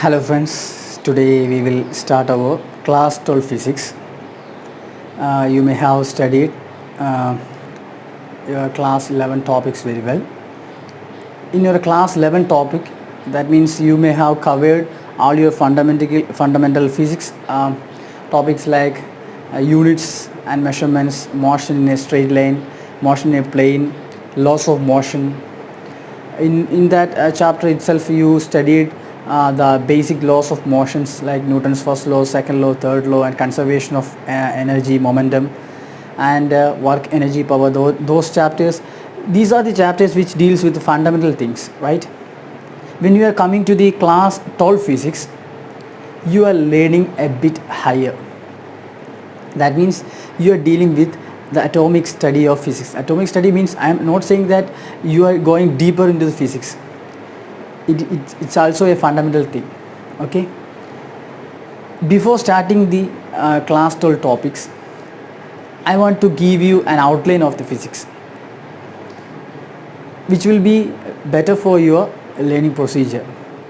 Hello friends, today we will start our class 12 physics. You may have studied uh, your class 11 topics very well. In your class 11 topic, that means you may have covered all your fundamental physics topics like units and measurements, motion in a straight line, motion in a plane, laws of motion. In that chapter itself you studied the basic laws of motions like Newton's first law, second law, third law, and conservation of energy, momentum, and work, energy, power. Those chapters, these are the chapters which deals with the fundamental things, right? When you are coming to the class 12 physics, you are learning a bit higher. That means you are dealing with the atomic study of physics. Atomic study means I am not saying that you are going deeper into the physics. It's also a fundamental thing. Okay. Before starting the class 12 topics, I want to give you an outline of the physics, which will be better for your learning procedure.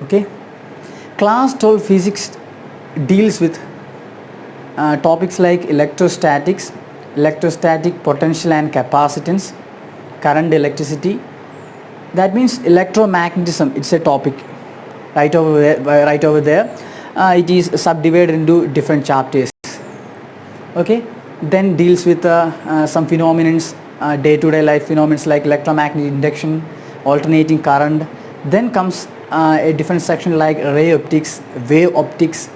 Okay. Class 12 physics deals with topics like electrostatics, electrostatic potential and capacitance, current, electricity. That means electromagnetism, it's a topic right over there. It is subdivided into different chapters. Okay. Then deals with some phenomena, day-to-day life phenomena like electromagnetic induction, alternating current. Then comes a different section like ray optics, wave optics,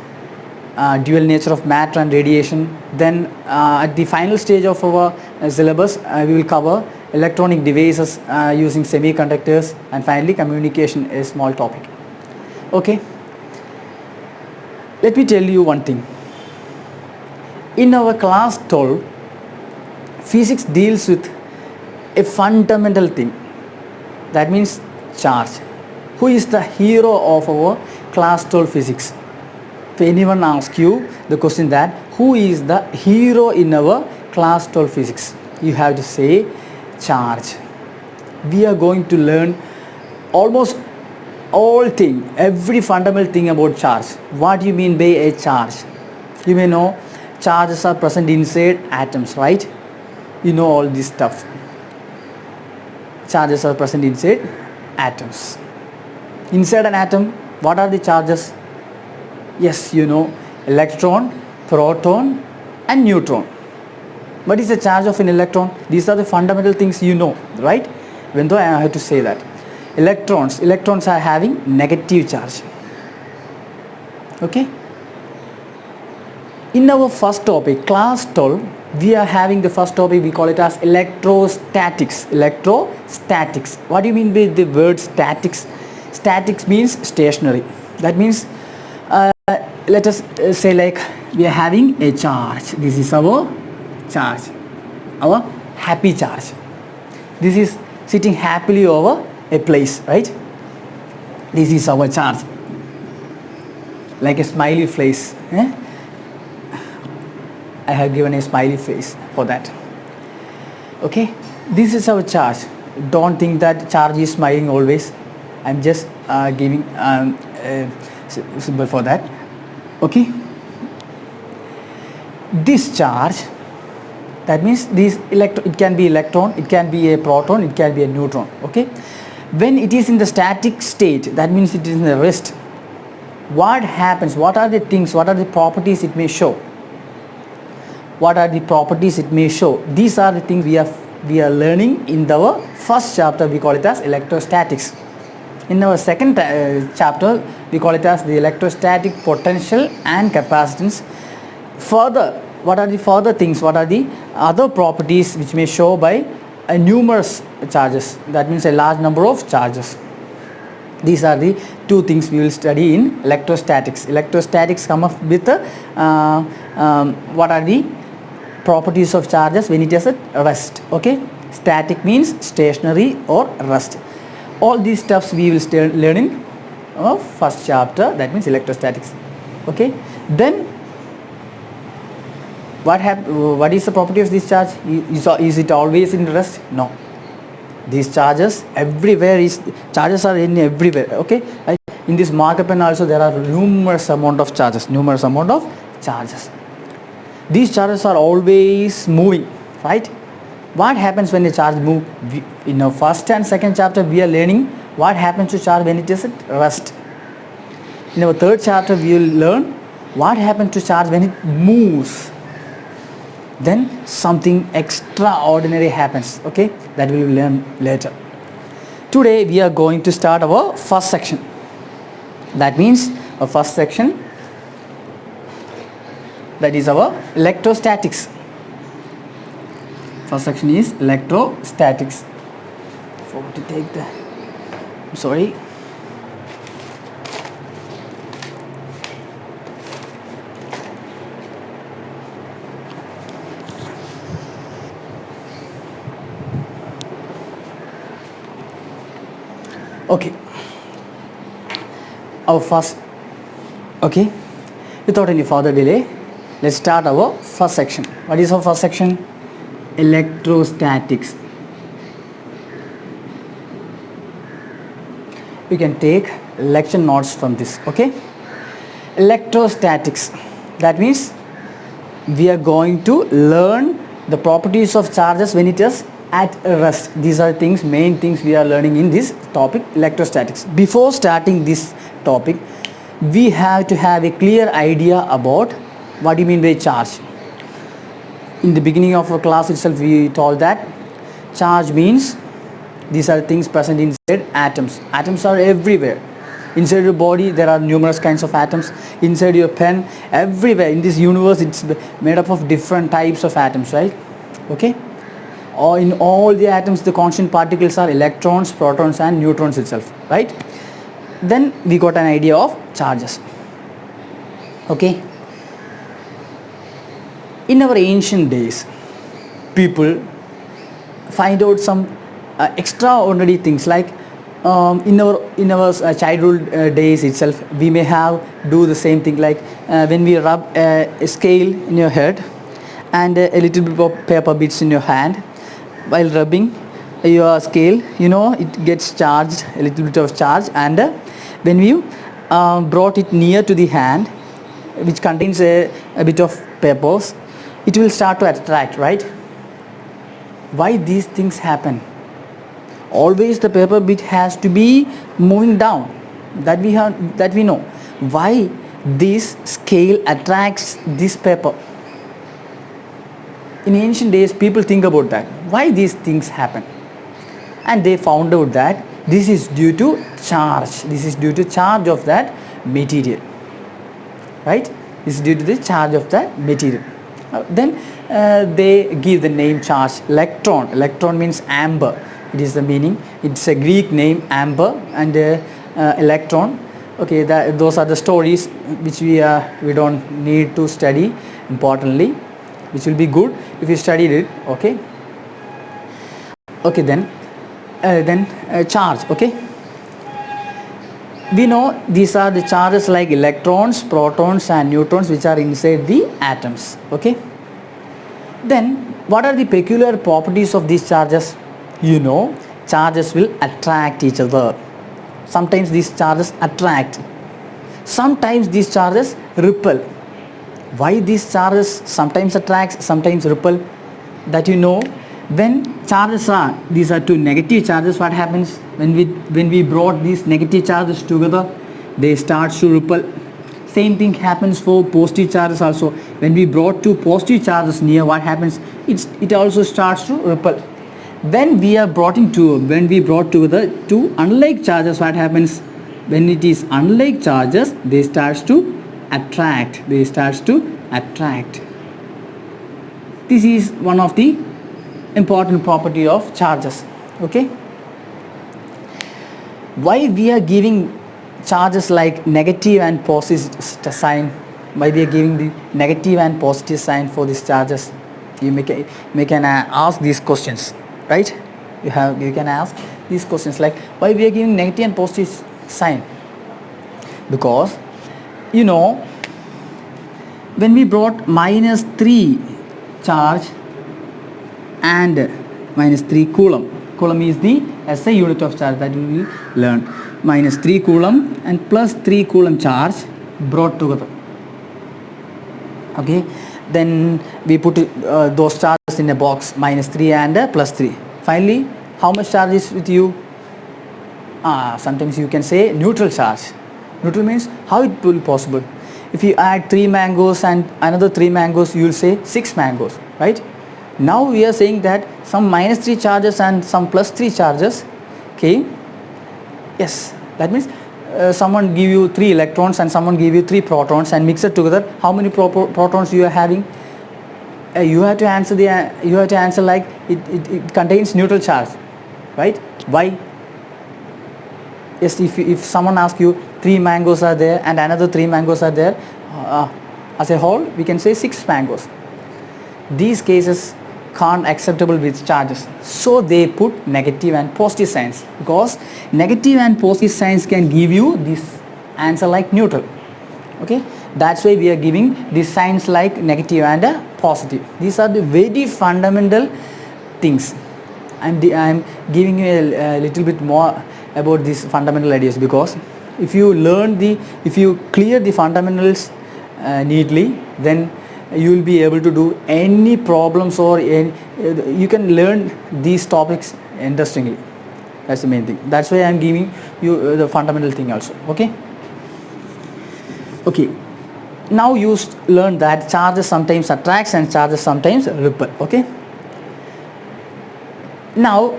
dual nature of matter and radiation. Then at the final stage of our syllabus, we will cover electronic devices using semiconductors, and finally communication, a small topic. Okay. Let me tell you one thing. In our class 12, physics deals with a fundamental thing. That means charge. Who is the hero of our class 12 physics? If anyone asks you the question that who is the hero in our class 12 physics, you have to say charge. We are going to learn almost all thing, every fundamental thing about charge. What do you mean by a charge? You may know charges are present inside atoms, right? You know all this stuff. Charges are present inside atoms. Inside an atom, what are the charges? Yes, you know, electron, proton, and neutron. What is the charge of an electron? These are the fundamental things you know, right? Even though I have to say that. Electrons are having negative charge. Okay? In our first topic, class 12, we are having the first topic, we call it as electrostatics. Electrostatics. What do you mean by the word statics? Statics means stationary. That means let us say like we are having a charge. This is our charge, our happy charge. This is sitting happily over a place, right? This is our charge, like a smiley face. I have given a smiley face for that. Okay, this is our charge. Don't think that charge is smiling always. I'm just giving a symbol for that. Okay, this charge, that means it can be electron, it can be a proton, it can be a neutron. Okay, when it is in the static state, that means it is in the rest. What happens? What are the things? What are the properties it may show? What are the properties it may show? These are the things we are learning in our first chapter. We call it as electrostatics. In our second chapter, we call it as the electrostatic potential and capacitance. Further, what are the further things? What are the other properties which may show by numerous charges? That means a large number of charges. These are the two things we will study in electrostatics. Electrostatics come up with what are the properties of charges when it is at rest. Okay, static means stationary or rest. All these stuffs we will learn in first chapter, that means electrostatics. Okay, then what is the property of this charge? Is it always in rest? No. These charges everywhere charges are in everywhere. Okay, In this marker pen also there are numerous amount of charges. These charges are always moving, right? What happens when the charge move? In our first and second chapter we are learning what happens to charge when it is at rest. In our third chapter we will learn what happens to charge when it moves. Then something extraordinary happens, okay? That we will learn later. Today we are going to start our first section. That means our first section, that is our electrostatics. First section is electrostatics. Forgot to take the, I'm sorry. Okay, our first, okay, without any further delay, let's start our first section. What is our first section? Electrostatics. You can take lecture notes from this, okay? Electrostatics, that means we are going to learn the properties of charges when it is at rest. These are things, main things we are learning in this topic, electrostatics. Before starting this topic, we have to have a clear idea about what do you mean by charge. In the beginning of our class itself we told that charge means these are things present inside atoms. Atoms are everywhere. Inside your body there are numerous kinds of atoms. Inside your pen, everywhere in this universe it's made up of different types of atoms, right? Okay? Or in all the atoms the constant particles are electrons, protons and neutrons itself, right? Then we got an idea of charges. Okay? In our ancient days, people find out some extraordinary things, like in our childhood days itself we may have do the same thing, like when we rub a scale in your head and a little bit of paper bits in your hand. While rubbing your scale, you know, it gets charged, a little bit of charge, and when you brought it near to the hand which contains a bit of papers, it will start to attract, right? Why these things happen? Always the paper bit has to be moving down, that we know. Why this scale attracts this paper? In ancient days people think about that, why these things happen, and they found out that this is due to charge. This is due to charge of that material, right? This is due to the charge of that material. Then they give the name charge electron. Electron means amber. It is the meaning. It's a Greek name, amber, and electron. Okay, those are the stories which we don't need to study importantly, which will be good if you studied it, okay? Okay, then charge, okay? We know these are the charges like electrons, protons and neutrons which are inside the atoms, okay? Then what are the peculiar properties of these charges? You know, charges will attract each other. Sometimes these charges attract, sometimes these charges repel. Why these charges sometimes attract, sometimes repel? That you know, when charges are, these are two negative charges, what happens when we brought these negative charges together, they start to repel. Same thing happens for positive charges also. When we brought two positive charges near, what happens? It also starts to repel. When we brought together two unlike charges, what happens? When it is unlike charges, they starts to attract. This is one of the important property of charges, okay? Why we are giving charges like negative and positive sign? Why we are giving the negative and positive sign for these charges? You can ask these questions, right? You can ask these questions like, why we are giving negative and positive sign? Because you know, when we brought -3 charge and -3 coulomb is the SI unit of charge that we will learn. minus 3 coulomb and plus 3 coulomb charge brought together. Okay, then we put those charges in a box, minus 3 and plus 3. Finally, how much charge is with you? Sometimes you can say neutral charge. Neutral means how it will be possible. If you add 3 mangoes and another 3 mangoes, you will say 6 mangoes, right? Now we are saying that some minus 3 charges and some plus 3 charges came. Yes, that means someone give you 3 electrons and someone give you 3 protons and mix it together. How many protons you are having? You have to answer like it contains neutral charge, right? Why? Yes, if someone asks you 3 mangoes are there and another 3 mangoes are there, as a whole we can say 6 mangoes. These cases can't acceptable with charges, so they put negative and positive signs, because negative and positive signs can give you this answer like neutral. Okay, that's why we are giving these signs like negative and positive. These are the very fundamental things. I'm giving you a little bit more about these fundamental ideas, because if you clear the fundamentals neatly, then you will be able to do any problems, or you can learn these topics interestingly. That's the main thing. That's why I'm giving you the fundamental thing also. Okay, now you learn that charges sometimes attracts and charges sometimes repel. Okay, now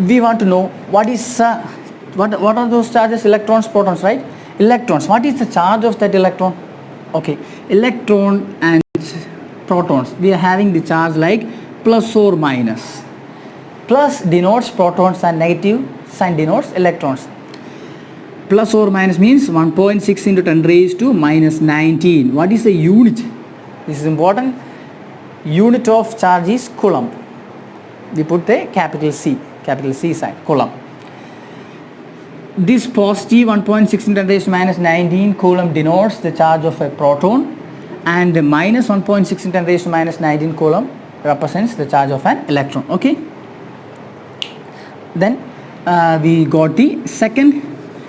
we want to know what is what are those charges? Electrons, protons, right? Electrons, what is the charge of that electron? Okay, electron and protons, we are having the charge like plus or minus. Plus denotes protons and negative sign denotes electrons. Plus or minus means 1.6 into 10 raised to minus 19. What is the unit? This is important. Unit of charge is coulomb. We put the capital C sign, coulomb. This positive 1.6 into 10 raised to minus 19 coulomb denotes the charge of a proton, and the minus 1.6 into 10 raised to minus 19 coulomb represents the charge of an electron. Okay, then we got the second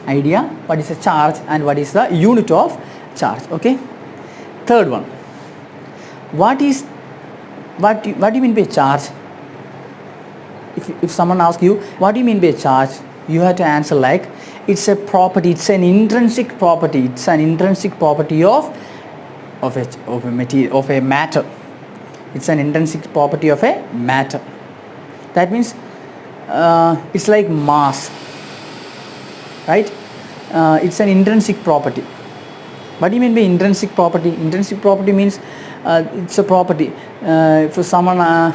idea, what is a charge and what is the unit of charge. Okay, third one, what do you mean by charge? If someone asks you what do you mean by charge, you have to answer like it's a property, it's an intrinsic property of a material, of a matter. It's an intrinsic property of a matter. That means it's like mass, right? It's an intrinsic property. What do you mean by intrinsic property? Intrinsic property means it's a property for someone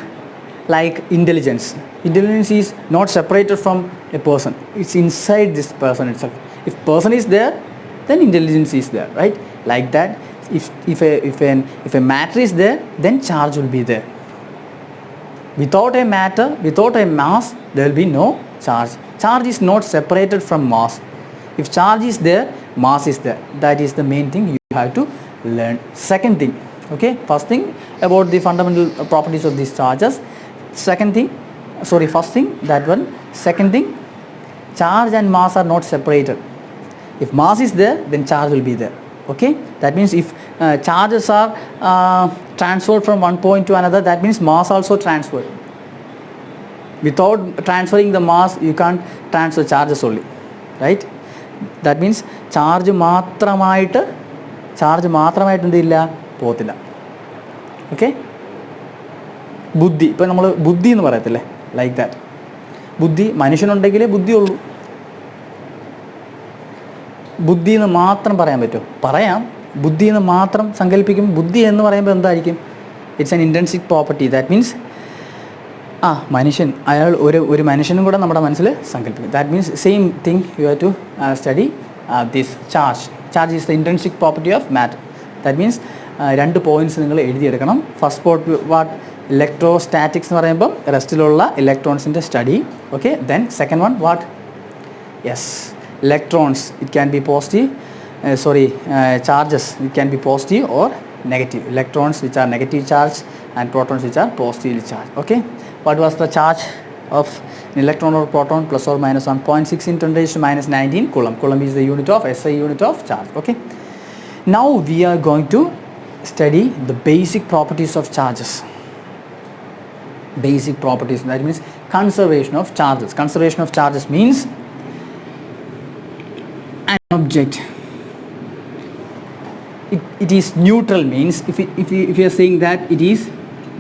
like intelligence. Intelligence is not separated from a person. It's inside this person itself. If person is there, then intelligence is there, right? Like that. If a matter is there, then charge will be there. Without a matter, without a mass, there will be no charge. Charge is not separated from mass. If charge is there, mass is there. That is the main thing you have to learn. Second thing, okay, first thing about the fundamental properties of these charges. Second thing, first thing, that one. Second thing, charge and mass are not separated. If mass is there, then charge will be there. Okay, that means if charges are transferred from one point to another, that means mass also transferred. Without transferring the mass, you can't transfer charges only, right? That means charge മാത്രമായിട്ട് എന്തില്ല പോകത്തില്ല. Okay, ബുദ്ധി, ഇപ്പം നമ്മൾ ബുദ്ധി എന്ന് പറയത്തില്ലേ, like that. ബുദ്ധി മനുഷ്യനുണ്ടെങ്കിലേ ബുദ്ധിയുള്ളൂ. ബുദ്ധി എന്ന് മാത്രം പറയാൻ പറ്റുമോ? പറയാം. ബുദ്ധി എന്ന് മാത്രം സങ്കല്പിക്കും. ബുദ്ധി എന്ന് പറയുമ്പോൾ എന്തായിരിക്കും? It's an intrinsic property. That means മനുഷ്യൻ, അയാൾ ഒരു മനുഷ്യനും കൂടെ നമ്മുടെ മനസ്സിൽ സങ്കല്പിക്കും. That means same thing you have to study this charge. Charge is the intrinsic property of matter. That means രണ്ട് പോയിൻറ്റ്സ് നിങ്ങൾ എഴുതിയെടുക്കണം. ഫസ്റ്റ് പോയിന്റ് വാട്ട് ഇലക്ട്രോസ്റ്റാറ്റിക്സ് എന്ന് പറയുമ്പം റെസ്റ്റിലുള്ള ഇലക്ട്രോൺസിൻ്റെ study. Okay, then second one what? Yes, electrons, it can be positive, charges, it can be positive or negative. Electrons which are negative charge and protons which are positively charged. Okay, what was the charge of an electron or proton plus or minus 1.6 into 10 raised to minus 19 coulomb. Coulomb is the unit of SI unit of charge. Okay. Now we are going to study the basic properties of charges. Basic properties, that means conservation of charges. Conservation of charges means an object, it is neutral, means if you are saying that it is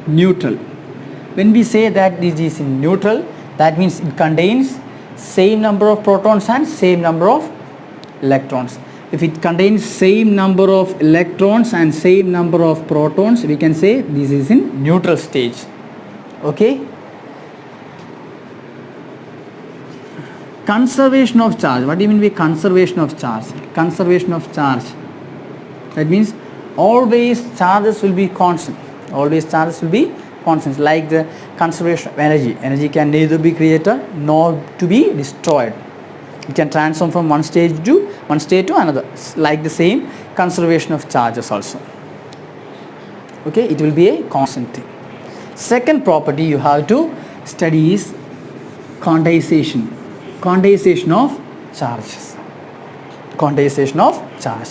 neutral. When we say that it is in neutral, that means it contains same number of protons and same number of electrons. If it contains same number of electrons and same number of protons, we can say this is in neutral stage. Okay. Conservation of charge. What do you mean by conservation of charge? Conservation of charge, that means always charges will be constant. Always charges will be constant. Like the conservation of energy. Energy can neither be created nor to be destroyed. It can transform from one state to another. Like the same conservation of charges also. Okay, it will be a constant thing. Second property you have to study is quantization. Quantization of charges. Quantization of charge.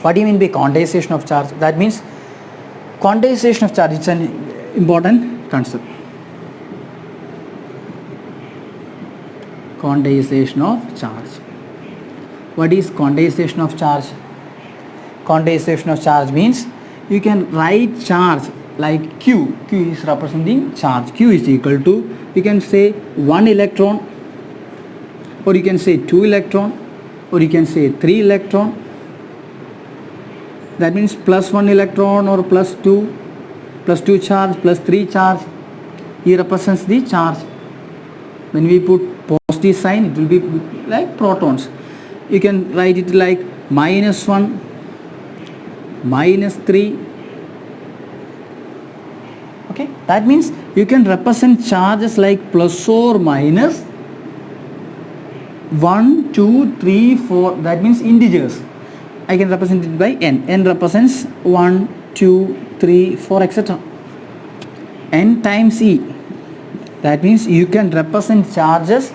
What do you mean by quantization of charge? That means quantization of charge, it's an important concept. Quantization of charge. What is quantization of charge? Quantization of charge means you can write charge like Q. Q is representing charge. Q is equal to, you can say 1 electron, or you can say 2 electron, or you can say 3 electron. That means plus 1 electron or plus 2 charge, plus 3 charge. He represents the charge. When we put positive sign, it will be like protons. You can write it like minus 1, minus 3. Okay, that means you can represent charges like plus or minus 1, 2, 3, 4. That means integers. I can represent it by n. N represents 1, 2, 3, 4, etc. N times E. That means you can represent charges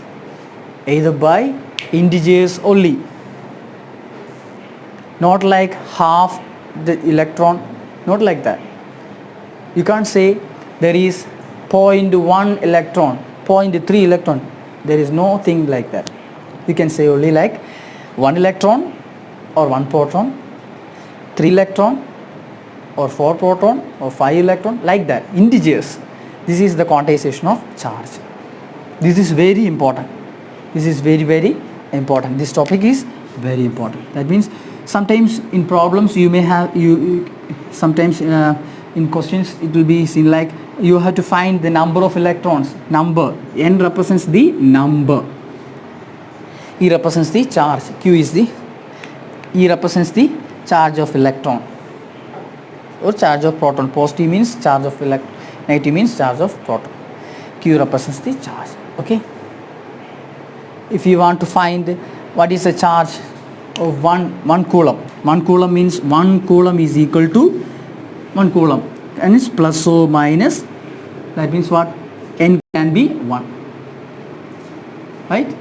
either by integers only. Not like half the electron. Not like that. You can't say there is 0.1 electron, 0.3 electron. There is no thing like that. You can say only like 1 electron or 1 proton, 3 electron or 4 proton or 5 electron, like that. Integers. This is the quantization of charge. This is very important. This is very, very important. This topic is very important. That means sometimes in problems you may have, sometimes in questions it will be seen like you have to find the number of electrons. Number. N represents the number. E represents the charge. Q is the, E represents the charge of electron or charge of proton. Positive means charge of electron, negative means charge of proton. Q represents the charge. Okay. If you want to find what is the charge of 1 coulomb. 1 coulomb means 1 coulomb is equal to 1 coulomb, and it's plus or minus. That means what? N can be 1. Right?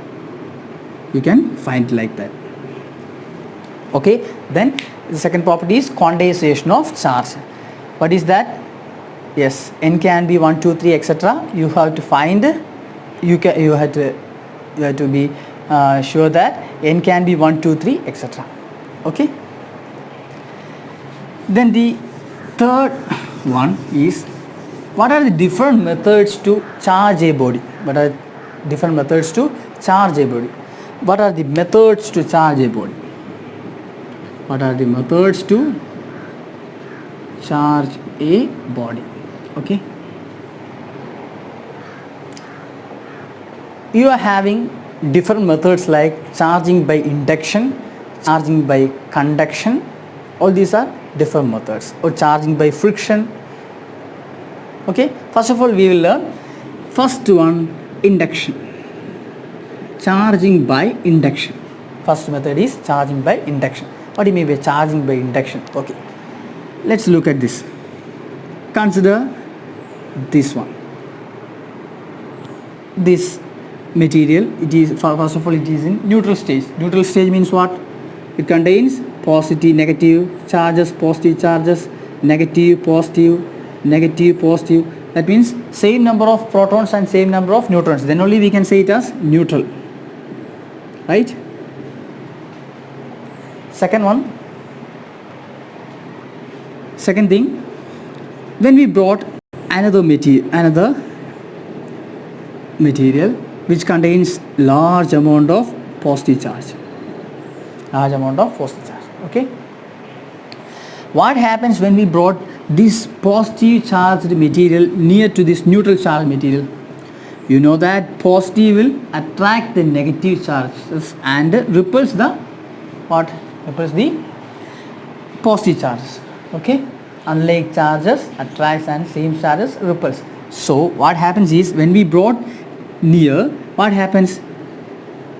You can find like that. Okay. Then the second property is quantization of charge. What is that? Yes, N can be 1, 2, 3, etc. You have to find. You have to be sure that N can be 1, 2, 3, etc. Okay. Then the third one is, what are the different methods to charge a body? What are different methods to charge a body? What are the methods to charge a body? What are the methods to charge a body? Okay. You are having different methods like charging by induction, charging by conduction. All these are different methods. Or charging by friction. Okay. First of all, we will learn first one, induction. Charging by induction. First method is charging by induction. What do you mean by charging by induction? Okay. Let's look at this. Consider this one. this material, it is first of all it is in neutral stage. Neutral stage means what? It contains positive negative charges, positive charges, negative positive, negative positive. That means same number of protons and same number of neutrons, then only we can say it as neutral, right? Second thing, when we brought another material which contains large amount of positive charge, okay? What happens when we brought this positive charged material near to this neutral charged material? You know that positive will attract the negative charges and repels the positive charges, okay? Unlike charges attracts and same charges repels. So what happens is, when we brought near, what happens?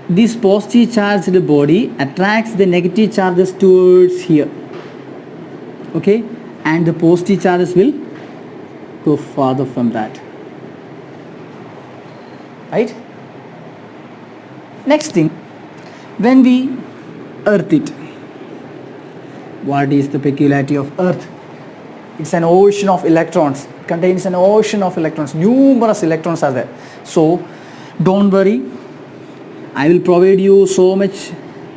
This positive charged body attracts the negative charges towards here, okay, and the positive charges will go farther from that, right? Next thing, when we earth it, what is the peculiarity of earth? It's an ocean of electrons, contains an ocean of electrons, numerous electrons are there. So don't worry, I will provide you so much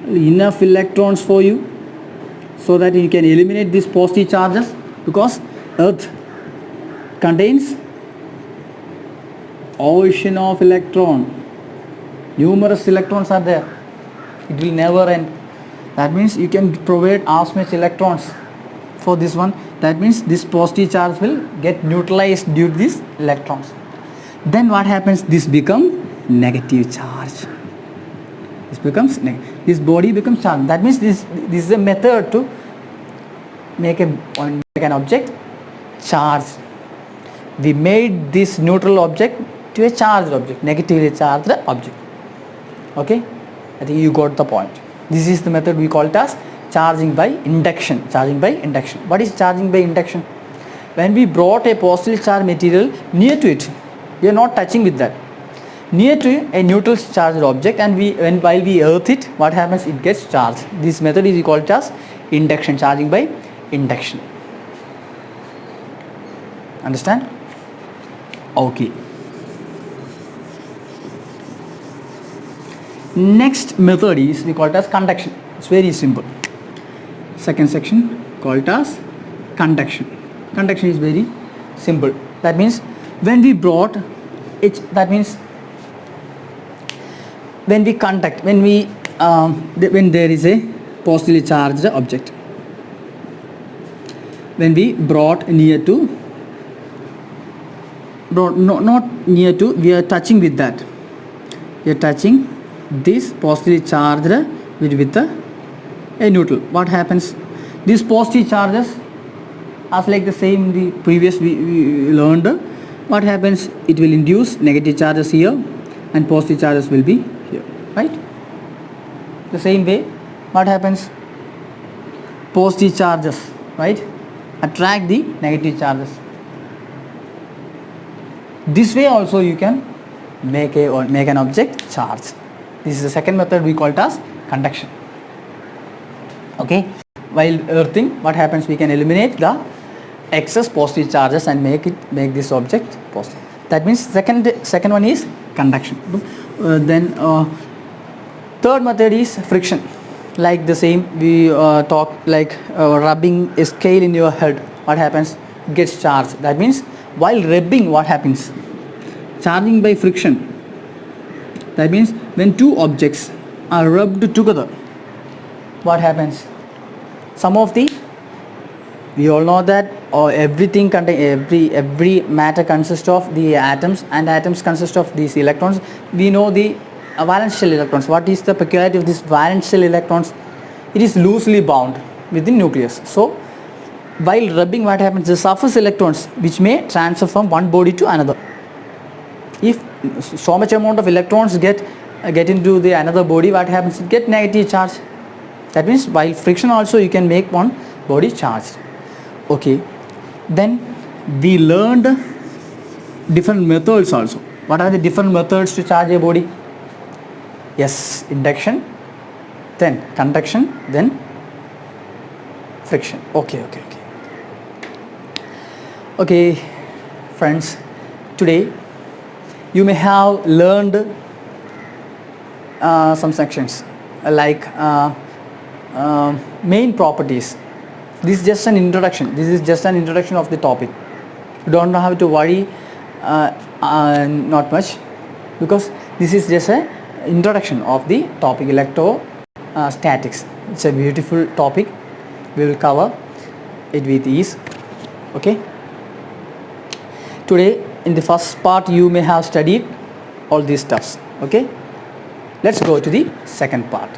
enough electrons for you so that you can eliminate these positive charges, because earth contains ocean of electron, numerous electrons are there, it will never end. That means you can provide as much electrons for this one. That means this positive charge will get neutralized due to these electrons. Then what happens? This becomes negative charge. This body becomes charged. That means this is a method to make an object charged. We made this neutral object to a charged object, negatively charged object. Okay, I think you got the point. This is the method we call it as charging by induction. What is charging by induction? When we brought a positively charged material near to it, we are not touching with that, near to a neutral charged object, and while we earth it, what happens? It gets charged. This method is called as induction, charging by induction. Understand? Okay. Next method is we call it as conduction. It's very simple. Second section called as conduction. Conduction is very simple. That means when we brought it, that means when we conduct, when there is a positively charged object, when we brought near to, not near to, we are touching with that, we are touching this positively charged with a neutral. What happens? These positive charges, as like the same the previous we learned, what happens? It will induce negative charges here and positive charges will be here, right? The same way, what happens? Positive charges, right, attract the negative charges. This way also you can make an object charged. This is the second method, we call it as conduction. Okay, while earthing, what happens? We can eliminate the excess positive charges and make this object positive. That means second one is conduction. Then third method is friction. Like the same, we talk like rubbing a scale in your head. What happens? It gets charged. That means while rubbing, what happens? Charging by friction. That means when two objects are rubbed together, what happens? We all know that everything every matter consists of the atoms, and atoms consist of these electrons. We know the valence shell electrons. What is the peculiarity of this valence shell electrons? It is loosely bound within nucleus. So while rubbing, what happens? The surface electrons which may transfer from one body to another. If so much amount of electrons get into the another body, what happens? It get negative charge. That means while friction also you can make one body charged. Okay, then we learned different methods also. What are the different methods to charge a body? Yes, induction, then conduction, then friction. Okay, friends, today you may have learned some sections like main properties. This is just an introduction. This is just an introduction of the topic. You don't have to worry not much, because this is just a introduction of the topic electrostatics. It's a beautiful topic. We will cover it with ease. Okay. Today in the first part you may have studied all these stuffs. Okay. Let's go to the second part.